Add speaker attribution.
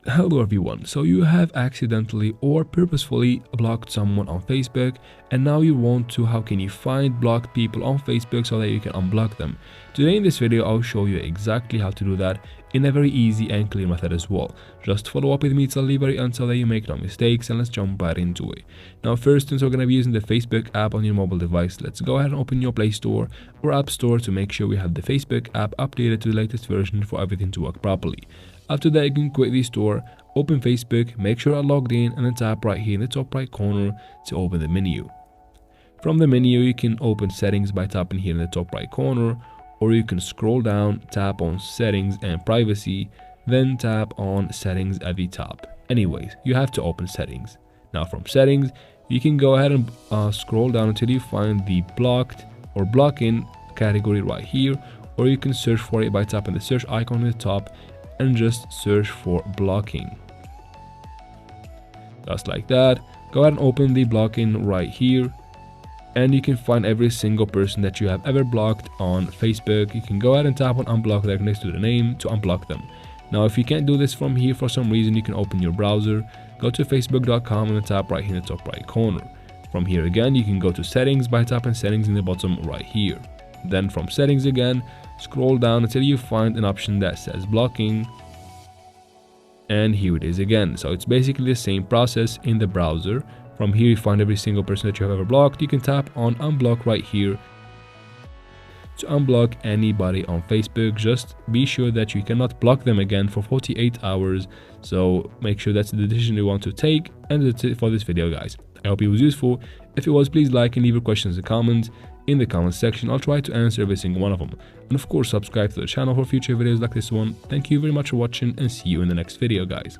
Speaker 1: Hello everyone, so you have accidentally or purposefully blocked someone on Facebook and now you want to, how can you find blocked people on Facebook so that you can unblock them? Today in this video I'll show you exactly how to do that in a very easy and clear method as well. Just follow up with me till the very end so that you make no mistakes, and let's jump right into it. Now first, since we're going to be using the Facebook app on your mobile device, let's go ahead and open your Play Store or App Store to make sure we have the Facebook app updated to the latest version for everything to work properly. After that, you can quickly store, open Facebook, make sure I'm logged in, and then tap right here in the top right corner to open the menu. From the menu, you can open settings by tapping here in the top right corner, or you can scroll down, tap on settings and privacy, then tap on settings at the top. Anyways, you have to open settings. Now from settings, you can go ahead and scroll down until you find the blocked or blocking category right here, or you can search for it by tapping the search icon at the top and just search for blocking. Just like that. Go ahead and open the blocking right here, and you can find every single person that you have ever blocked on Facebook. You can go ahead and tap on unblock there next to the name to unblock them. Now if you can't do this from here for some reason, you can open your browser, go to facebook.com and then tap right here in the top right corner. From here again, you can go to settings by tapping settings in the bottom right here. Then from settings again, scroll down until you find an option that says blocking, and here it is again. So it's basically the same process in the browser. From here you find every single person that you have ever blocked. You can tap on unblock right here to unblock anybody on Facebook. Just be sure that you cannot block them again for 48 hours, so make sure that's the decision you want to take. And that's it for this video, guys. I hope it was useful. If it was, please like and leave your questions and comments in the comment section. I'll try to answer every single one of them. And of course, subscribe to the channel for future videos like this one. Thank you very much for watching, and see you in the next video, guys.